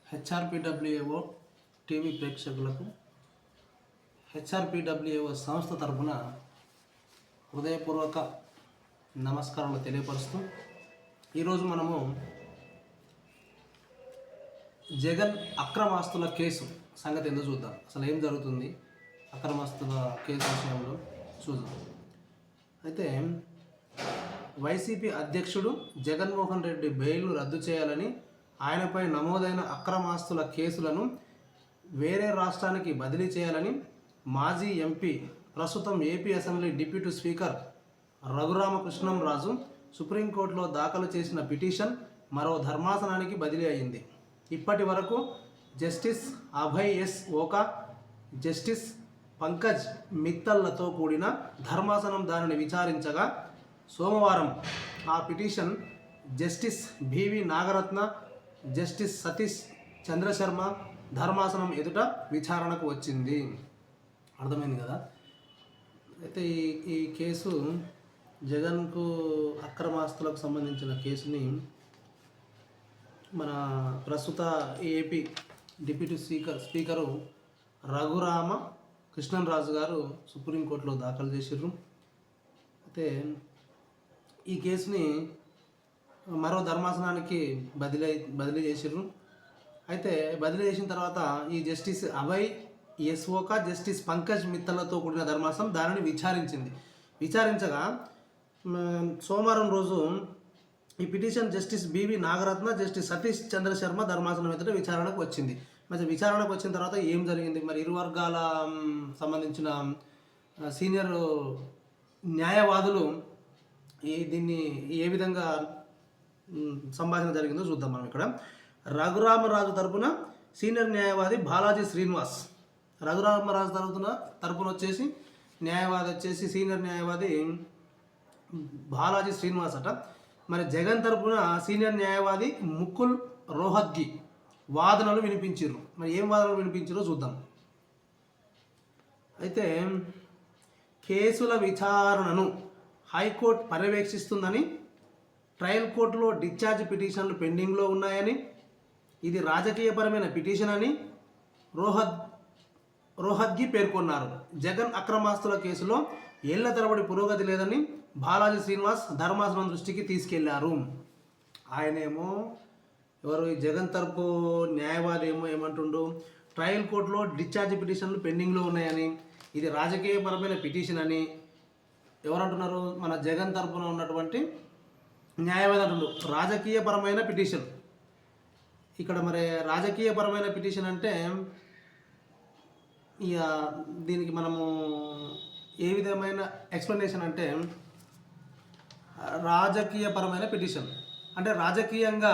హెచ్ఆర్పిడబ్ల్యూఏఓ TV ప్రేక్షకులకు హెచ్ఆర్పిడబ్ల్యూఏఓ సంస్థ తరపున హృదయపూర్వక నమస్కారాలు తెలియపరుస్తూ ఈరోజు మనము జగన్ అక్రమాస్తుల కేసు సంగతి ఎందుకు చూద్దాం. అసలు ఏం జరుగుతుంది అక్రమాస్తుల కేసు విషయంలో చూద్దాం. అయితే వైసీపీ అధ్యక్షుడు జగన్మోహన్ రెడ్డి బెయిల్ రద్దు చేయాలని, ఆయనపై నమోదైన అక్రమాస్తుల కేసులను వేరే రాష్ట్రానికి బదిలీ చేయాలని మాజీ ఎంపీ, ప్రస్తుతం AP assembly deputy speaker Raghurama Krishnam Raju సుప్రీంకోర్టులో దాఖలు చేసిన పిటిషన్ మరో ధర్మాసనానికి బదిలీ అయింది. ఇప్పటి వరకు జస్టిస్ అభయ్ ఎస్ ఓకా, జస్టిస్ పంకజ్ మిత్తల్లతో కూడిన ధర్మాసనం దానిని విచారించగా సోమవారం ఆ petition justice BV Nagaratna, justice Satish Chandra Sharma ధర్మాసనం ఎదుట విచారణకు వచ్చింది. అర్థమైంది కదా. అయితే ఈ కేసు జగన్కు అక్రమాస్తులకు సంబంధించిన కేసుని మన ప్రస్తుత AP deputy speaker Raghurama Krishnamraju గారు సుప్రీంకోర్టులో దాఖలు చేసిర్రు. అయితే ఈ కేసుని మరో ధర్మాసనానికి బదిలీ చేసిర్రు. అయితే బదిలీ చేసిన తర్వాత ఈ జస్టిస్ అభయ్ ఎస్ ఓకా, జస్టిస్ పంకజ్ మిత్తలతో కూడిన ధర్మాసనం దానిని విచారించగా సోమవారం రోజు ఈ petition justice BV Nagaratna, justice Satish Chandra Sharma ధర్మాసనం ఎదుట విచారణకు వచ్చింది. మరి విచారణకు వచ్చిన తర్వాత ఏం జరిగింది, మరి ఇరు వర్గాల సంబంధించిన సీనియర్ న్యాయవాదులు దీన్ని ఏ విధంగా సంభాషణ జరిగిందో చూద్దాం. మనం ఇక్కడ రఘురామరాజు తరపున సీనియర్ న్యాయవాది బాలాజీ శ్రీనివాస్, రఘురామరాజు తరపున వచ్చేసి న్యాయవాది వచ్చేసి సీనియర్ న్యాయవాది బాలాజీ శ్రీనివాస్ అట. మరి జగన్ తరపున సీనియర్ న్యాయవాది ముకుల్ రోహత్గి వాదనలు వినిపించారు. మరి ఏం వాదనలు వినిపించారో చూద్దాం. అయితే కేసుల విచారణను హైకోర్టు పర్యవేక్షిస్తుందని, ట్రయల్ కోర్టులో డిశ్చార్జ్ పిటిషన్లు పెండింగ్లో ఉన్నాయని, ఇది రాజకీయపరమైన పిటిషన్ అని రోహత్గి పేర్కొన్నారు. జగన్ అక్రమాస్తుల కేసులో ఏళ్ల తరబడి పురోగతి లేదని బాలాజీ శ్రీనివాస్ ధర్మాసనం దృష్టికి తీసుకెళ్లారు. ఆయనేమో ఎవరు, ఈ జగన్ తరపు న్యాయవాది ఏమంటుండు, ట్రయల్ కోర్టులో డిశ్చార్జ్ పిటిషన్లు పెండింగ్లో ఉన్నాయని, ఇది రాజకీయపరమైన పిటిషన్ అని ఎవరంటున్నారు, మన జగన్ తరపున ఉన్నటువంటి న్యాయవాది అంటుండు రాజకీయపరమైన పిటిషన్. ఇక్కడ మరి రాజకీయపరమైన పిటిషన్ అంటే ఇక దీనికి మనము ఏ విధమైన ఎక్స్ప్లెనేషన్ అంటే, రాజకీయపరమైన పిటిషన్ అంటే రాజకీయంగా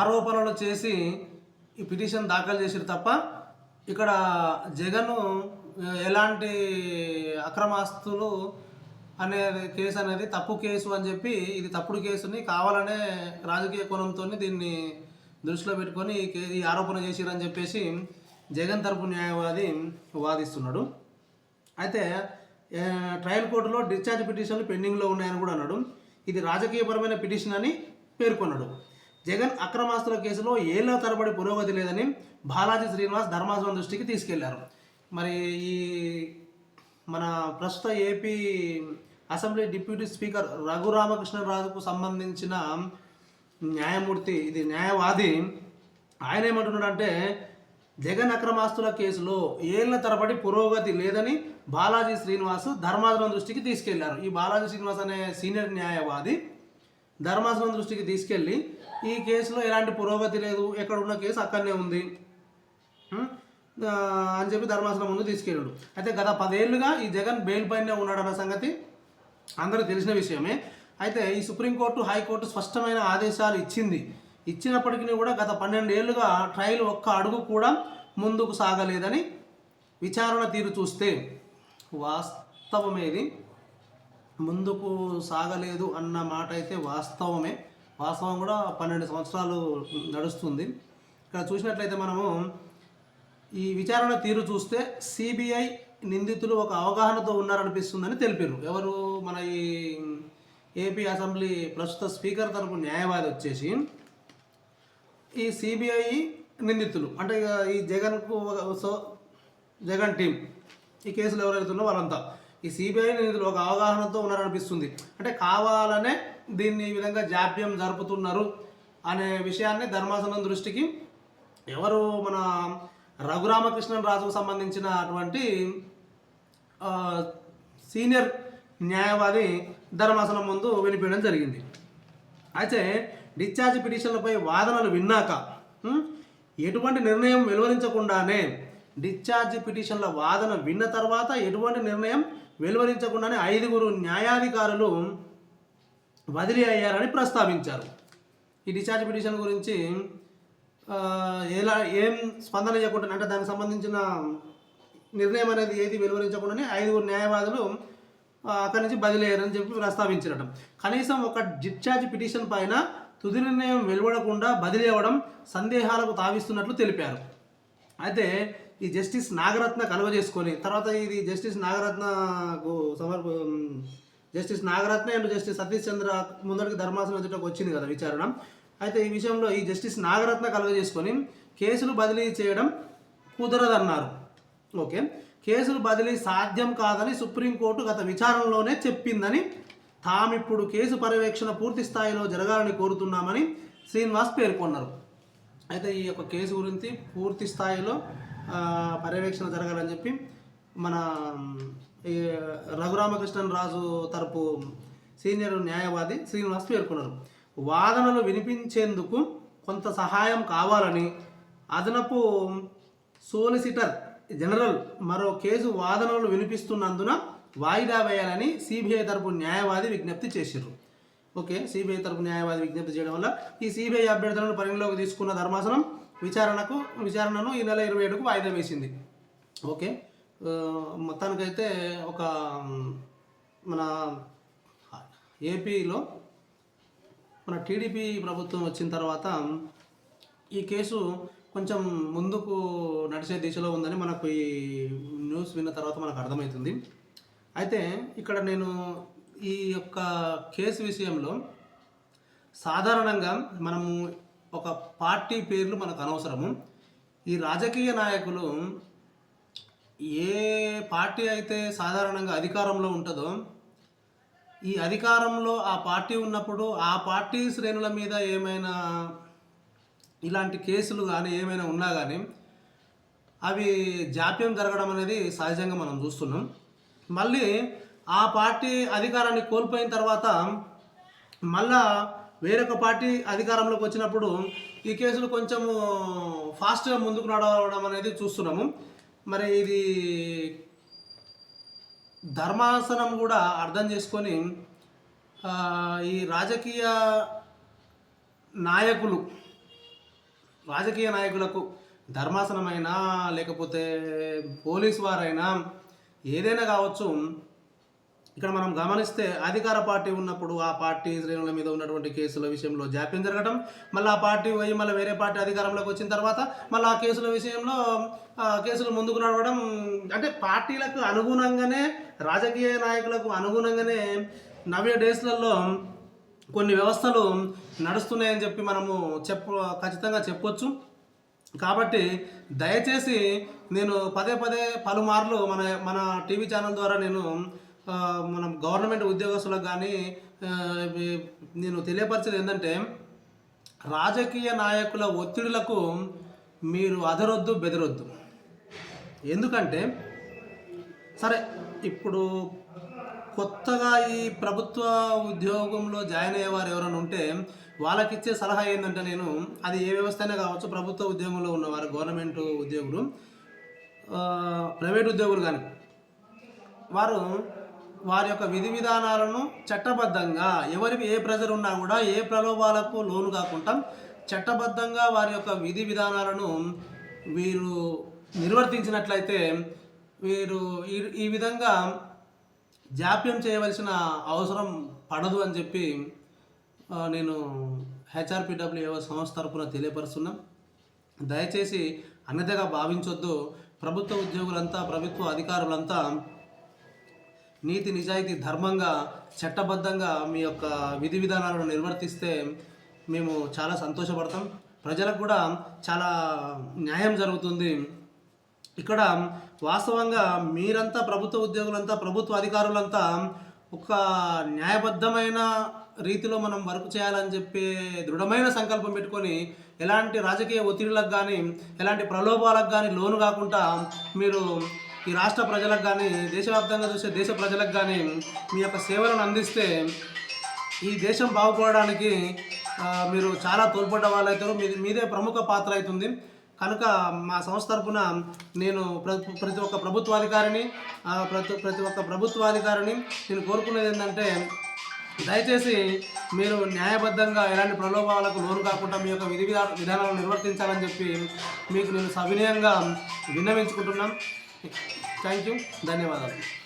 ఆరోపణలు చేసి ఈ పిటిషన్ దాఖలు చేసారు తప్ప ఇక్కడ జగన్ ఎలాంటి అక్రమాస్తులు అనే కేసు అనేది తప్పు కేసు అని చెప్పి, ఇది తప్పుడు కేసుని కావాలనే రాజకీయ కోణంతో దీన్ని దృష్టిలో పెట్టుకొని ఈ ఆరోపణ చేసిరని చెప్పేసి జగన్ తరపు న్యాయవాది వాదిస్తున్నాడు. అయితే ట్రయల్ కోర్టులో డిశ్చార్జ్ పిటిషన్లు పెండింగ్లో ఉన్నాయని కూడా అన్నాడు. ఇది రాజకీయపరమైన పిటిషన్ అని పేర్కొన్నాడు. జగన్ అక్రమాస్తుల కేసులో ఏళ్ల తరబడి పురోగతి లేదని బాలాజీ శ్రీనివాస్ ధర్మాసనం దృష్టికి తీసుకెళ్లారు. మరి ఈ మన ప్రస్తుత ఏపీ అసెంబ్లీ డిప్యూటీ స్పీకర్ రఘురామకృష్ణరాజుకు సంబంధించిన న్యాయమూర్తి, ఇది న్యాయవాది, ఆయన ఏమంటున్నాడంటే జగన్ అక్రమాస్తుల కేసులో ఏళ్ల తరబడి పురోగతి లేదని బాలాజీ శ్రీనివాస్ ధర్మాసనం దృష్టికి తీసుకెళ్లారు. ఈ బాలాజీ శ్రీనివాస్ అనే సీనియర్ న్యాయవాది ధర్మాసనం దృష్టికి తీసుకెళ్ళి ఈ కేసులో ఎలాంటి పురోగతి లేదు, ఎక్కడ ఉన్న కేసు అక్కడనే ఉంది అని చెప్పి ధర్మాసనం ముందు తీసుకెళ్ళాడు. అయితే గత 10 ఏళ్ళుగా ఈ జగన్ బెయిల్ పైనే ఉన్నాడన్న సంగతి అందరికీ తెలిసిన విషయమే. అయితే ఈ సుప్రీంకోర్టు, హైకోర్టు స్పష్టమైన ఆదేశాలు ఇచ్చినప్పటికీ కూడా గత 12 ఏళ్ళుగా ట్రయల్ ఒక్క అడుగు కూడా ముందుకు సాగలేదని విచారణ తీరు చూస్తే వాస్తవమేది, ముందుకు సాగలేదు అన్న మాట అయితే వాస్తవం కూడా 12 సంవత్సరాలు నడుస్తుంది. ఇక్కడ చూసినట్లయితే మనము ఈ విచారణ తీరు చూస్తే సిబిఐ నిందితులు ఒక అవగాహనతో ఉన్నారనిపిస్తుందని తెలిపారు. ఎవరు, మన ఈ ఏపీ అసెంబ్లీ ప్రస్తుత స్పీకర్ తరపు న్యాయవాది వచ్చేసి ఈ సిబిఐ నిందితులు అంటే ఇక ఈ జగన్కు జగన్ టీం ఈ కేసులు ఎవరైతే ఉన్నారో వాళ్ళంతా ఈ సిబిఐ నిందితులు ఒక అవగాహనతో ఉన్నారనిపిస్తుంది. అంటే కావాలనే దీన్ని ఈ విధంగా జాప్యం జరుపుతున్నారు అనే విషయాన్ని ధర్మాసనం దృష్టికి ఎవరు మన రఘురామకృష్ణరాజుకు సంబంధించినటువంటి సీనియర్ న్యాయవాది ధర్మాసనం ముందు వినిపించడం జరిగింది. అయితే డిశ్చార్జ్ పిటిషన్లపై వాదనలు విన్నాక ఎటువంటి నిర్ణయం వెలువరించకుండానే డిశ్చార్జ్ పిటిషన్ల వాదన విన్న తర్వాత ఎటువంటి నిర్ణయం వెలువరించకుండానే 5 న్యాయాధికారులు బదిలీ అయ్యారని ప్రస్తావించారు. ఈ డిశ్చార్జ్ పిటిషన్ గురించి ఏం స్పందన చేయకుండా అంటే దానికి సంబంధించిన నిర్ణయం అనేది ఏది వెలువరించకుండానే 5 న్యాయవాదులు అక్కడి నుంచి బదిలీ అయ్యారని చెప్పి ప్రస్తావించడం. కనీసం ఒక డిశ్చార్జ్ పిటిషన్ పైన తుది నిర్ణయం వెలువడకుండా బదిలీ అవ్వడం సందేహాలకు తావిస్తున్నట్లు తెలిపారు. అయితే ఈ జస్టిస్ నాగరత్న కలువజేసుకొని తర్వాత ఇది జస్టిస్ నాగరత్నకు justice Nagarathna and justice Satish Chandra ముందరికి ధర్మాసనం ఎదుటకు వచ్చింది కదా విచారణ. అయితే ఈ విషయంలో ఈ జస్టిస్ నాగరత్న కలుగజేసుకొని కేసులు బదిలీ చేయడం కుదరదన్నారు. ఓకే, కేసులు బదిలీ సాధ్యం కాదని సుప్రీంకోర్టు గత విచారణలోనే చెప్పిందని తామిప్పుడు కేసు పర్యవేక్షణ పూర్తి స్థాయిలో జరగాలని కోరుతున్నామని శ్రీనివాస్ పేర్కొన్నారు. అయితే ఈ యొక్క కేసు గురించి పూర్తి స్థాయిలో పర్యవేక్షణ జరగాలని చెప్పి మన రఘురామకృష్ణరాజు తరపు సీనియర్ న్యాయవాది శ్రీనివాస్ పేర్కొన్నారు. వాదనలు వినిపించేందుకు కొంత సహాయం కావాలని అదనపు సోలిసిటర్ జనరల్ మరో కేసు వాదనలు వినిపిస్తున్నందున వాయిదా వేయాలని సిబిఐ తరపు న్యాయవాది విజ్ఞప్తి చేశారు. ఓకే, సిబిఐ తరపు న్యాయవాది విజ్ఞప్తి చేయడం వల్ల ఈ సిబిఐ అభ్యర్థులను పరిగణలోకి తీసుకున్న ధర్మాసనం విచారణను ఈ నెల 27కు వాయిదా వేసింది. ఓకే, మొత్తానికైతే ఒక మన ఏపీలో మన టీడీపీ ప్రభుత్వం వచ్చిన తర్వాత ఈ కేసు కొంచెం ముందుకు నడిచే దిశలో ఉందని మనకు ఈ న్యూస్ విన్న తర్వాత మనకు అర్థమవుతుంది. అయితే ఇక్కడ నేను ఈ యొక్క కేసు విషయంలో సాధారణంగా మనము ఒక పార్టీ పేర్లు మనకు అనవసరము. ఈ రాజకీయ నాయకులు ఏ పార్టీ అయితే సాధారణంగా అధికారంలో ఉంటుందో ఈ అధికారంలో ఆ పార్టీ ఉన్నప్పుడు ఆ పార్టీ శ్రేణుల మీద ఏమైనా ఇలాంటి కేసులు కానీ ఏమైనా ఉన్నా కానీ అవి జాప్యం జరగడం అనేది సహజంగా మనం చూస్తున్నాం. మళ్ళీ ఆ పార్టీ అధికారాన్ని కోల్పోయిన తర్వాత మళ్ళా వేరొక పార్టీ అధికారంలోకి వచ్చినప్పుడు ఈ కేసులు కొంచెము ఫాస్ట్గా ముందుకు నడవడం అనేది చూస్తున్నాము. మరి ఇది ధర్మాసనం కూడా అర్థం చేసుకొని ఈ రాజకీయ నాయకులకు ధర్మాసనమైనా లేకపోతే పోలీసు వారైనా ఏదైనా కావచ్చు, ఇక్కడ మనం గమనిస్తే అధికార పార్టీ ఉన్నప్పుడు ఆ పార్టీ శ్రేణుల మీద ఉన్నటువంటి కేసుల విషయంలో జాప్యం జరగడం, మళ్ళీ ఆ పార్టీ పోయి మళ్ళీ వేరే పార్టీ అధికారంలోకి వచ్చిన తర్వాత మళ్ళీ ఆ కేసుల విషయంలో కేసులు ముందుకు నడవడం, అంటే పార్టీలకు అనుగుణంగానే రాజకీయ నాయకులకు అనుగుణంగానే నవ్య డేస్లలో కొన్ని వ్యవస్థలు నడుస్తున్నాయని చెప్పి మనము ఖచ్చితంగా చెప్పొచ్చు. కాబట్టి దయచేసి నేను పదే పలుమార్లు మన టీవీ ఛానల్ ద్వారా నేను మనం గవర్నమెంట్ ఉద్యోగస్తులకు కానీ నేను తెలియపరిచేది ఏంటంటే రాజకీయ నాయకుల ఒత్తిడులకు మీరు అదరొద్దు బెదరొద్దు. ఎందుకంటే సరే ఇప్పుడు కొత్తగా ఈ ప్రభుత్వ ఉద్యోగంలో జాయిన్ అయ్యేవారు ఎవరైనా ఉంటే వాళ్ళకి ఇచ్చే సలహా ఏంటంటే నేను అది ఏ వ్యవస్థ అయినా కావచ్చు, ప్రభుత్వ ఉద్యోగంలో ఉన్నవారు, గవర్నమెంట్ ఉద్యోగులు, ప్రైవేట్ ఉద్యోగులు కానీ వారి యొక్క విధి విధానాలను చట్టబద్ధంగా ఎవరికి ఏ ప్రెజర్ ఉన్నా కూడా ఏ ప్రలోభాలకు లోను కాకుండా చట్టబద్ధంగా వారి యొక్క విధి విధానాలను వీరు నిర్వర్తించినట్లయితే వీరు ఈ విధంగా జాప్యం చేయవలసిన అవసరం పడదు అని చెప్పి నేను హెచ్ఆర్పిడబ్ల్యూఏ సంస్థ తరపున తెలియపరుస్తున్నాం. దయచేసి అన్యథగా భావించొద్దు. ప్రభుత్వ ఉద్యోగులంతా, ప్రభుత్వ అధికారులంతా నీతి నిజాయితీ ధర్మంగా చట్టబద్ధంగా మీ యొక్క విధి విధానాలను నిర్వర్తిస్తే మేము చాలా సంతోషపడతాం. ప్రజలకు కూడా చాలా న్యాయం జరుగుతుంది. ఇక్కడ వాస్తవంగా మీరంతా ప్రభుత్వ ఉద్యోగులంతా, ప్రభుత్వ అధికారులంతా ఒక న్యాయబద్ధమైన రీతిలో మనం వర్క్ చేయాలని చెప్పి దృఢమైన సంకల్పం పెట్టుకొని ఎలాంటి రాజకీయ ఒత్తిడిలకు కానీ, ఎలాంటి ప్రలోభాలకు కానీ లోను కాకుండా మీరు ఈ రాష్ట్ర ప్రజలకు కానీ, దేశవ్యాప్తంగా చూసే దేశ ప్రజలకు కానీ మీ యొక్క సేవలను అందిస్తే ఈ దేశం బాగుపడడానికి మీరు చాలా తోడ్పడ్డ వాళ్ళైతారు. మీదే ప్రముఖ పాత్ర అవుతుంది. కనుక మా సంస్థ తరఫున నేను ప్రతి ఒక్క ప్రభుత్వాధికారిని నేను కోరుకునేది ఏంటంటే, దయచేసి మీరు న్యాయబద్ధంగా ఎలాంటి ప్రలోభాలకు లోను కాకుండా మీ యొక్క విధానాలను నిర్వర్తించాలని చెప్పి మీకు నేను సవినయంగా విన్నవించుకుంటున్నాం. థ్యాంక్ యూ, ధన్యవాదాలు.